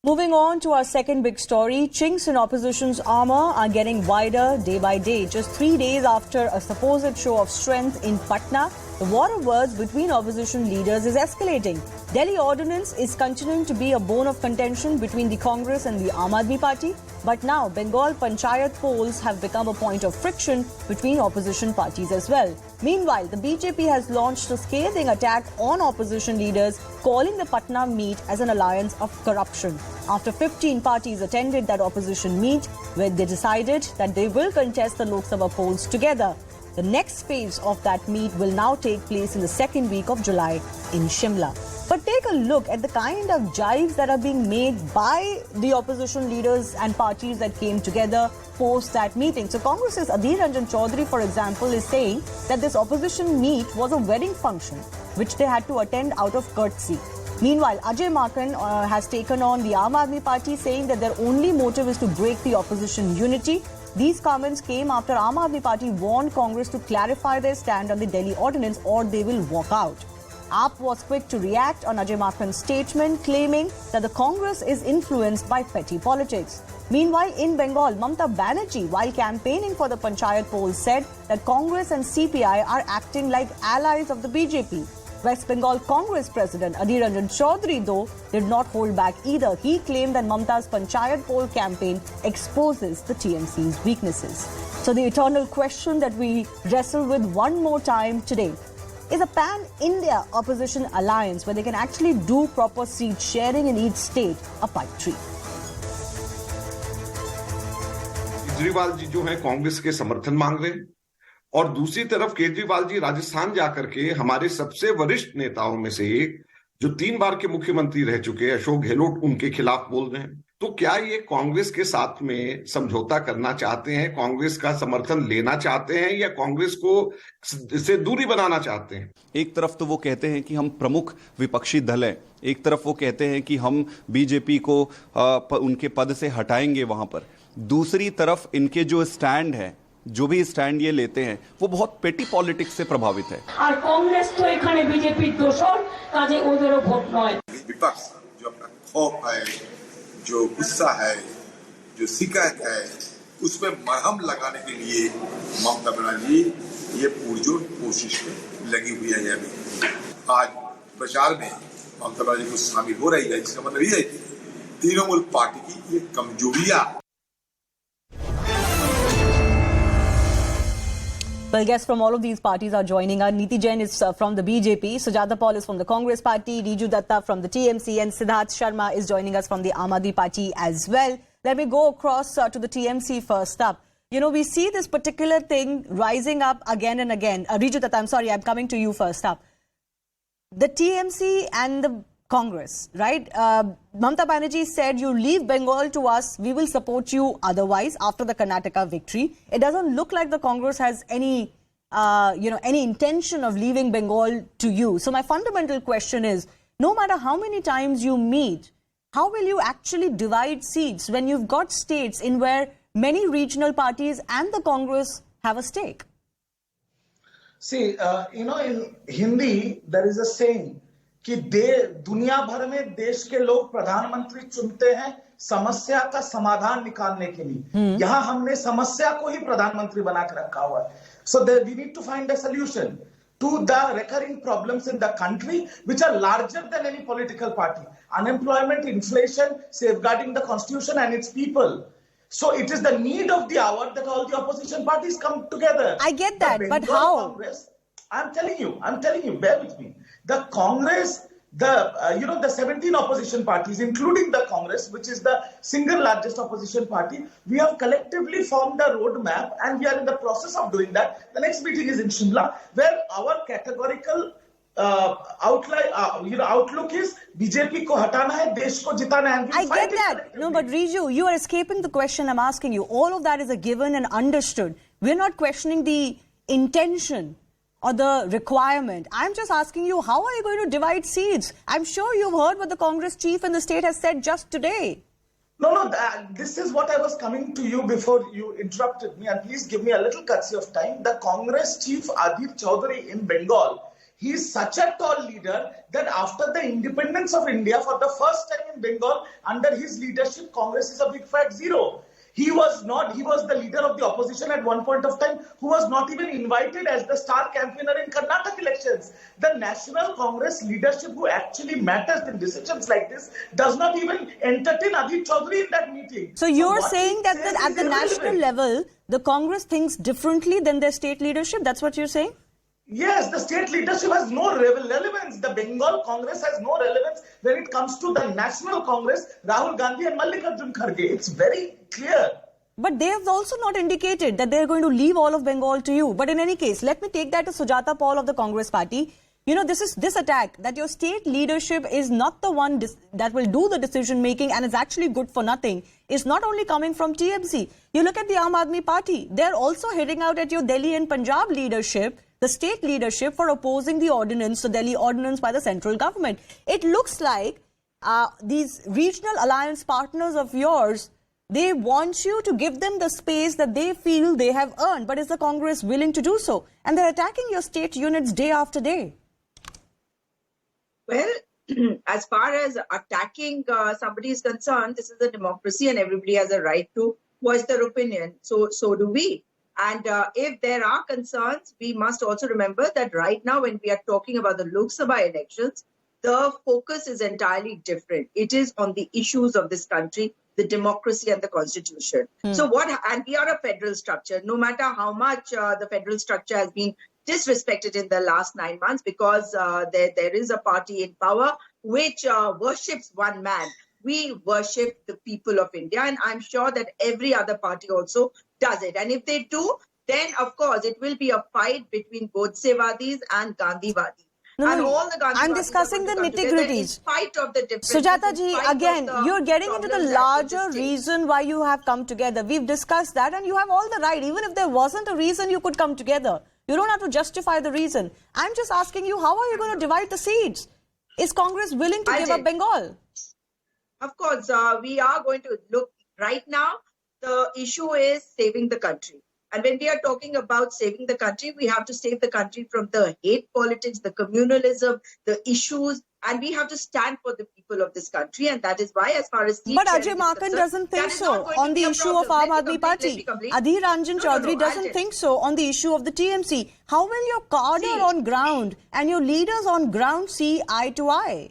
Moving on to our second big story, chinks in opposition's armour are getting wider day by day. Just 3 days after a supposed show of strength in Patna, the war of words between opposition leaders is escalating. Delhi ordinance is continuing to be a bone of contention between the Congress and the Aam Aadmi Party. But now, Bengal Panchayat polls have become a point of friction between opposition parties as well. Meanwhile, the BJP has launched a scathing attack on opposition leaders, calling the Patna meet as an alliance of corruption. After 15 parties attended that opposition meet, where they decided that they will contest the Lok Sabha polls together. The next phase of that meet will now take place in the second week of July in Shimla. But take a look at the kind of jibes that are being made by the opposition leaders and parties that came together post that meeting. So Congress's Adhir Ranjan Chaudhary, for example, is saying that this opposition meet was a wedding function which they had to attend out of courtesy. Meanwhile, Ajay Maken has taken on the Aam Aadmi Party, saying that their only motive is to break the opposition unity. These comments came after Aam Aadmi Party warned Congress to clarify their stand on the Delhi ordinance or they will walk out. AAP was quick to react on Ajay Makan's statement, claiming that the Congress is influenced by petty politics. Meanwhile, in Bengal, Mamata Banerjee, while campaigning for the Panchayat polls, said that Congress and CPI are acting like allies of the BJP. West Bengal Congress President Adhir Ranjan Chaudhary, though, did not hold back either. He claimed that Mamata's Panchayat poll campaign exposes the TMC's weaknesses. So the eternal question that we wrestle with one more time today is a pan-India opposition alliance where they can actually do proper seat sharing in each state a pipe dream. Kejriwal ji जो हैं कांग्रेस के समर्थन मांग रहे हैं और दूसरी तरफ केजरीवाल जी राजस्थान जाकर के हमारे सबसे वरिष्ठ नेताओं में से एक जो 3 बार के मुख्यमंत्री रह चुके हैं अशोक गहलोत उनके खिलाफ बोल रहे हैं। तो क्या ये कांग्रेस के साथ में समझौता करना चाहते हैं, कांग्रेस का समर्थन लेना चाहते हैं या कांग्रेस को से दूरी बनाना चाहते हैं? एक तरफ तो वो कहते हैं कि हम प्रमुख विपक्षी दल हैं, एक तरफ वो कहते हैं कि हम बीजेपी को उनके पद से हटाएंगे वहां पर। दूसरी तरफ इनके जो स्टैंड है, जो भी स्टैंड ये लेते हैं वो बहुत पेटी पॉलिटिक्स से प्रभावित है। और कांग्रेस तो एखाने बीजेपी दोषर काजे ओदेरो वोट नय। विपक्ष जो अपना खौफ है, जो गुस्सा है, जो शिकायत है, उसमें मरहम लगाने के लिए ममता बनर्जी ये पुरजोर कोशिश में लगी हुई है। अभी आज प्रचार में ममता बनर्जी को शामिल हो रही है, इसका मतलब ये है कि तृणमूल पार्टी की ये कमजोरियां। Well, guests from all of these parties are joining us. Niti Jain is from the BJP, Sujata Paul is from the Congress Party, Riju Datta from the TMC, and Siddharth Sharma is joining us from the Aam Aadmi Party as well. Let me go across to the TMC first up. You know, we see this particular thing rising up again and again. Riju Datta, I'm sorry, I'm coming to you first up. The TMC and the Congress, right? Mamata Banerjee said, you leave Bengal to us, we will support you otherwise after the Karnataka victory. It doesn't look like the Congress has any, any intention of leaving Bengal to you. So my fundamental question is, no matter how many times you meet, how will you actually divide seats when you've got states in where many regional parties and the Congress have a stake? See, in Hindi, there is a saying, कि दुनिया भर में देश के लोग प्रधानमंत्री चुनते हैं समस्या का समाधान निकालने के लिए। यहाँ हमने समस्या को ही प्रधानमंत्री बना के रखा हुआ है। So we need to find a solution to the recurring problems in the country which are larger than any political party. Unemployment, inflation, safeguarding the constitution and its people. So it is the need of the hour that all the opposition parties come together. I get that, but how? Congress, I'm telling you, bear with me. The Congress, the 17 opposition parties, including the Congress, which is the single largest opposition party, we have collectively formed a roadmap and we are in the process of doing that. The next meeting is in Shimla, where our categorical outlook is BJP ko hatana hai, desh ko jitana hai. I get that. No, but Riju, you are escaping the question I'm asking you. All of that is a given and understood. We're not questioning the intention or the requirement. I'm just asking you, how are you going to divide seats? I'm sure you've heard what the Congress chief in the state has said just today. No, this is what I was coming to you before you interrupted me, and please give me a little courtesy of time. The Congress chief Adhir Chaudhary in Bengal, He is such a tall leader that after the independence of India, for the first time in Bengal, under his leadership, Congress is a big fat zero. He was the leader of the opposition at one point of time who was not even invited as the star campaigner in Karnataka elections. The National Congress leadership who actually matters in decisions like this does not even entertain Adit Chaudhary in that meeting. So you're saying that at the national level, the Congress thinks differently than their state leadership? That's what you're saying? Yes, the state leadership has no relevance. The Bengal Congress has no relevance when it comes to the National Congress, Rahul Gandhi and Mallikarjun Kharge. It's very clear. But they have also not indicated that they're going to leave all of Bengal to you. But in any case, let me take that to Sujata Paul of the Congress party. You know, this attack that your state leadership is not the one that will do the decision making and is actually good for nothing is not only coming from TMC. You look at the Aam Aadmi Party. They're also hitting out at your Delhi and Punjab leadership, the state leadership, for opposing the ordinance, the Delhi ordinance by the central government. It looks like these regional alliance partners of yours, they want you to give them the space that they feel they have earned. But is the Congress willing to do so? And they're attacking your state units day after day. Well, as far as attacking somebody is concerned, this is a democracy and everybody has a right to voice their opinion. So do we. And if there are concerns, we must also remember that right now when we are talking about the Lok Sabha elections, the focus is entirely different. It is on the issues of this country, the democracy and the constitution. So and we are a federal structure, no matter how much the federal structure has been disrespected in the last 9 months, because there is a party in power which worships one man. We worship the people of India, and I'm sure that every other party also does it. And if they do, then of course it will be a fight between Godsewadis and Gandhiwadis. And all the Gandhiwadis I'm discussing the nitty-gritties. In spite of the differences. Sujata ji, again, you're getting into the larger reason why you have come together. We've discussed that, and you have all the right. Even if there wasn't a reason, you could come together. You don't have to justify the reason. I'm just asking you, how are you going to divide the seats? Is Congress willing to give up Bengal? Of course, we are going to look right now. The issue is saving the country. And when we are talking about saving the country, we have to save the country from the hate politics, the communalism, the issues, and we have to stand for the people of this country. And that is why, as far as but Ajay Makan doesn't think so on the issue of Aam Aadmi Party. Adhir Ranjan Chaudhary doesn't think so on the issue of the TMC. How will your cadre on ground and your leaders on ground see eye to eye?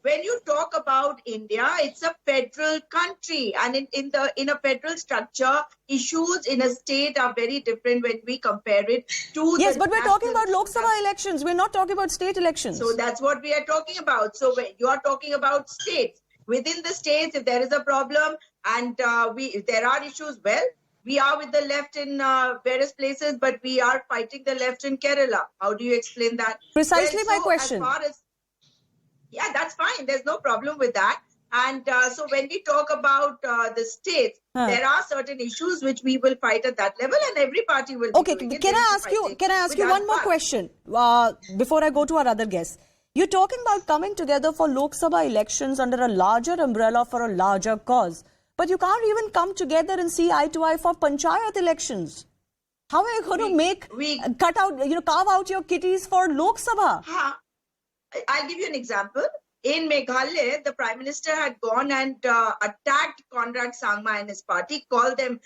When you talk about India, it's a federal country, and in a federal structure, issues in a state are very different when we compare it to. Yes, but we're talking about Lok Sabha elections. We're not talking about state elections. So that's what we are talking about. So when you are talking about states, within the states, if there is a problem and there are issues, well, we are with the left in various places, but we are fighting the left in Kerala. How do you explain that? Precisely my question. Yeah, that's fine. There's no problem with that. And so when we talk about the states, there are certain issues which we will fight at that level, and every party will. Okay, can I ask you one more question before I go to our other guests? You're talking about coming together for Lok Sabha elections under a larger umbrella for a larger cause, but you can't even come together and see eye to eye for panchayat elections. How are you going to carve out your kitties for Lok Sabha? I'll give you an example. In Meghalaya, the Prime Minister had gone and attacked Conrad Sangma and his party, called them,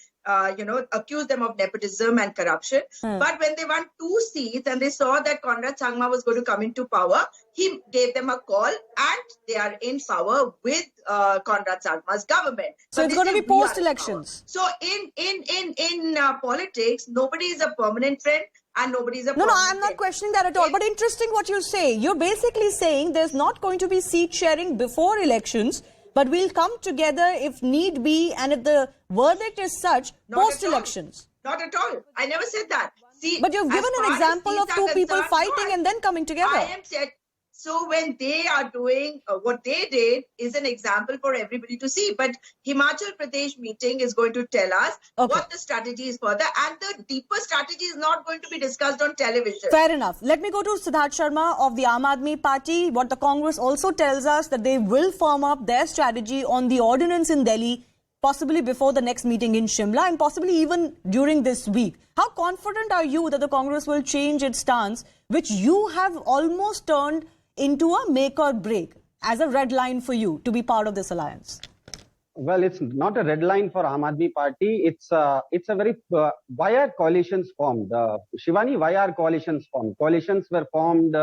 accused them of nepotism and corruption. But when they won 2 seats and they saw that Conrad Sangma was going to come into power, he gave them a call and they are in power with Conrad Sangma's government. So it's going to be post-elections. So in politics, nobody is a permanent friend. And nobody's a No, I'm not questioning that at all. But interesting what you say. You're basically saying there's not going to be seat sharing before elections, but we'll come together if need be, and if the verdict is such, post-elections. Not at all. I never said that. See, but you've given an example of 2 people fighting and then coming together. I am said. So when they are doing what they did is an example for everybody to see. But Himachal Pradesh meeting is going to tell us what the strategy is further. And the deeper strategy is not going to be discussed on television. Fair enough. Let me go to Siddharth Sharma of the Aam Aadmi Party. What the Congress also tells us that they will firm up their strategy on the ordinance in Delhi possibly before the next meeting in Shimla and possibly even during this week. How confident are you that the Congress will change its stance, which you have almost turned into a make or break as a red line for you to be part of this alliance? Well, it's not a red line for Aam Aadmi Party. It's a very why are coalitions formed? Shivani, why are coalitions formed? Coalitions were formed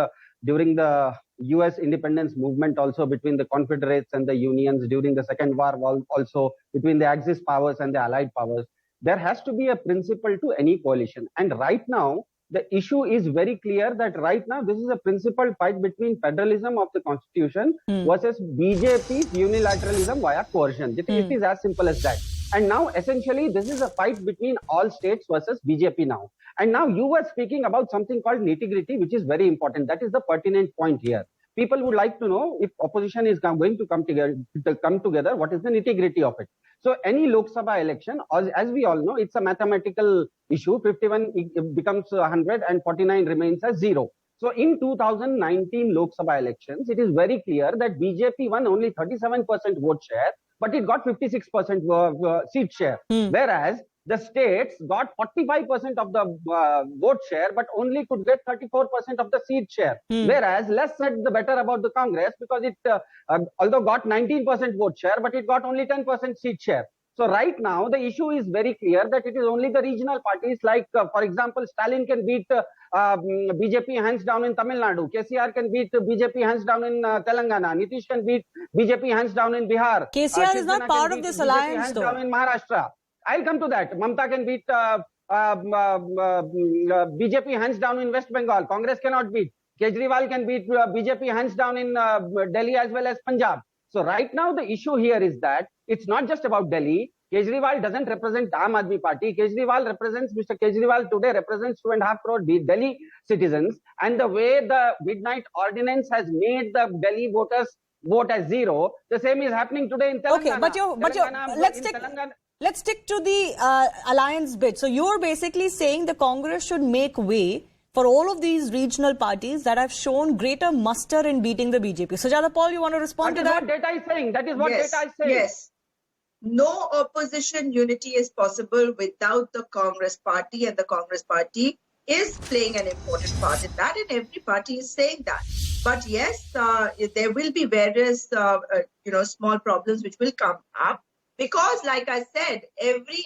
during the US independence movement, also between the Confederates and the Unions, during the Second World War, also between the Axis powers and the Allied powers. There has to be a principle to any coalition. And right now, the issue is very clear that right now this is a principal fight between federalism of the constitution versus BJP's unilateralism via coercion. It is as simple as that. And now essentially this is a fight between all states versus BJP now. And now you were speaking about something called nitty-gritty, which is very important. That is the pertinent point here. People would like to know if opposition is going to come together, what is the nitty-gritty of it? So any Lok Sabha election, as we all know, it's a mathematical issue. 51 becomes 100 and 49 remains as 0. So in 2019 Lok Sabha elections, it is very clear that BJP won only 37% vote share, but it got 56% seat share. Whereas the states got 45% of the vote share, but only could get 34% of the seat share. Whereas less said the better about the Congress, because it although got 19% vote share, but it got only 10% seat share. So right now the issue is very clear that it is only the regional parties like, for example, Stalin can beat BJP hands down in Tamil Nadu. KCR can beat BJP hands down in Telangana. Nitish can beat BJP hands down in Bihar. KCR is not part of this alliance, hands though. down in Maharashtra. I'll come to that. Mamata can beat BJP hands down in West Bengal. Congress cannot beat. Kejriwal can beat BJP hands down in Delhi as well as Punjab. So right now the issue here is that it's not just about Delhi. Kejriwal doesn't represent Aam Aadmi Party. Mr. Kejriwal today represents 2.5 crore Delhi citizens. And the way the midnight ordinance has made the Delhi voters vote as 0, the same is happening today in Telangana. Okay, let's stick to the alliance bit. So you're basically saying the Congress should make way for all of these regional parties that have shown greater muster in beating the BJP. Sujata Paul, you want to respond to that? That is what data is saying. That is what data is saying. Yes. No opposition unity is possible without the Congress party, and the Congress party is playing an important part in that, and every party is saying that. But yes, there will be various, small problems which will come up. Because, like I said, every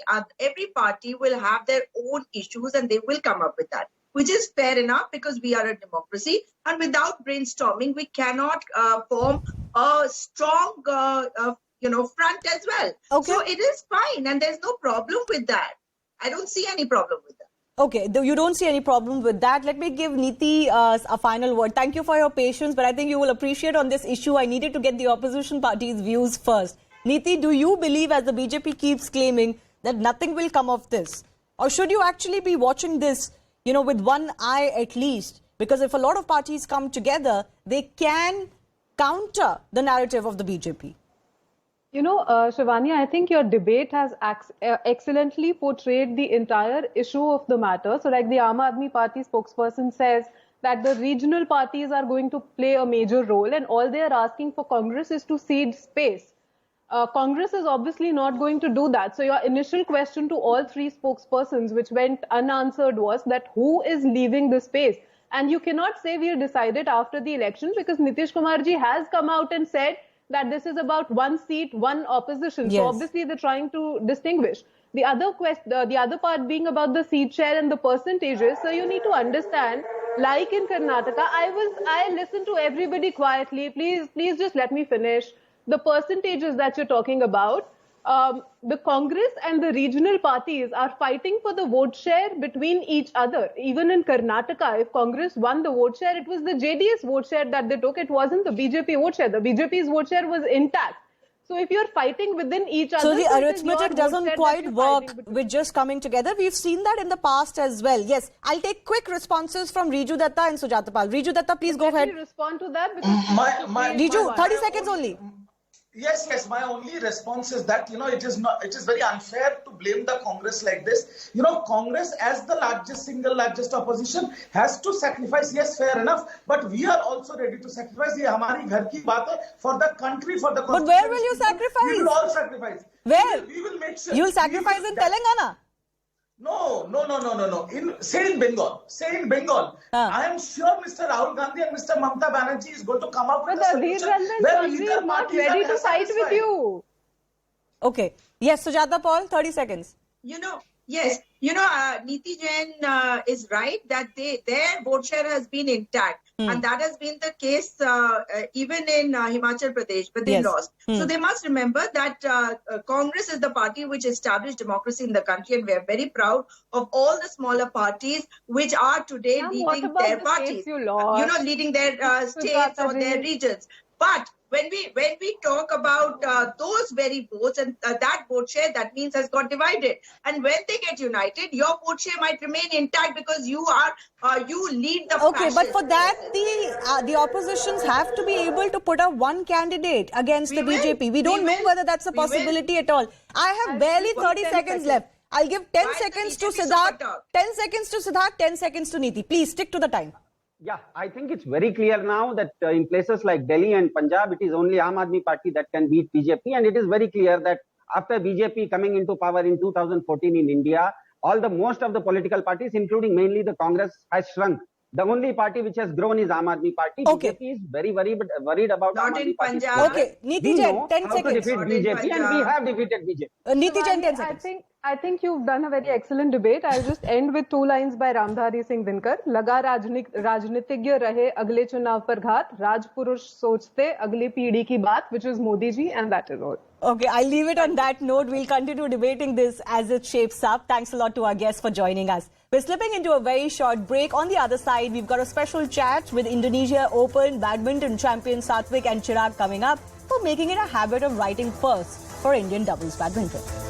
party will have their own issues and they will come up with that, which is fair enough because we are a democracy. And without brainstorming, we cannot form a strong, front as well. Okay. So it is fine, and there's no problem with that. I don't see any problem with that. Okay, you don't see any problem with that. Let me give Niti a final word. Thank you for your patience, but I think you will appreciate on this issue, I needed to get the opposition party's views first. Niti, do you believe, as the BJP keeps claiming, that nothing will come of this? Or should you actually be watching this, with one eye at least? Because if a lot of parties come together, they can counter the narrative of the BJP. Shivani, I think your debate has excellently portrayed the entire issue of the matter. So like the Aam Aadmi Party spokesperson says that the regional parties are going to play a major role, and all they are asking for Congress is to cede space. Congress is obviously not going to do that. So your initial question to all three spokespersons, which went unanswered, was that who is leaving the space? And you cannot say we are decided after the election, because Nitish Kumarji has come out and said that this is about one seat, one opposition. Yes. So obviously they're trying to distinguish. The other part being about the seat share and the percentages. So you need to understand, like in Karnataka, I listened to everybody quietly. Please just let me finish. The percentages that you're talking about, the Congress and the regional parties are fighting for the vote share between each other. Even in Karnataka, if Congress won the vote share, it was the JDS vote share that they took. It wasn't the BJP vote share. The BJP's vote share was intact. So if you're fighting within each other... So the arithmetic doesn't quite work with just coming together. We've seen that in the past as well. Yes, I'll take quick responses from Riju Datta and Sujata Pal. Riju Datta, please go ahead. Let me respond to that. Riju, 30 seconds only. Yes. My only response is that, it is very unfair to blame the Congress like this. Congress as the single largest opposition has to sacrifice. Yes, fair enough. But we are also ready to sacrifice. Ye hamari ghar ki baat hai, for the country, for the But where will you sacrifice? We will all sacrifice. Where? We will make sure. You'll sacrifice in Telangana? No. Say in Bengal. I am sure Mr. Rahul Gandhi and Mr. Mamata Banerjee is going to come up with a solution where is weaker not parties ready are to fight with satisfied. you. Okay. Yes, Sujata Paul, 30 seconds. Yes, Niti Jain is right that their vote share has been intact, and that has been the case even in Himachal Pradesh, but they lost. So they must remember that Congress is the party which established democracy in the country, and we are very proud of all the smaller parties which are today leading their parties, leading their states or their regions. But when we talk about those very votes and that vote share, that means has got divided. And when they get united, your vote share might remain intact because you lead the. Okay, but for that the oppositions have to be able to put up one candidate against the BJP. We don't know whether that's a possibility at all. I have barely 30 seconds left. I'll give 10 seconds to Siddharth, 10 seconds to Siddharth, 10 seconds to Niti. Please stick to the time. Yeah, I think it's very clear now that in places like Delhi and Punjab, it is only Aam Aadmi Party that can beat BJP. And it is very clear that after BJP coming into power in 2014 in India, most of the political parties, including mainly the Congress, has shrunk. The only party which has grown is Aam Aadmi Party. Okay. BJP is very worried about Not Aam in Aadmi Party. Punjab. Okay, Niti Jain, 10 how seconds. to defeat BJP, and we have defeated BJP. Niti Jain, 10 seconds. I think you've done a very excellent debate. I'll just end with 2 lines by Ramdhari Singh Dinkar. लगा राजनीतिज्ञ रहे अगले चुनाव पर घात, राजपुरुष सोचते अगली पीढ़ी की बात, which is Modi ji, and that is all. Okay, I'll leave it on that note. We'll continue debating this as it shapes up. Thanks a lot to our guests for joining us. We're slipping into a very short break. On the other side, we've got a special chat with Indonesia Open badminton champion Satvik and Chirag coming up for making it a habit of writing first for Indian doubles badminton.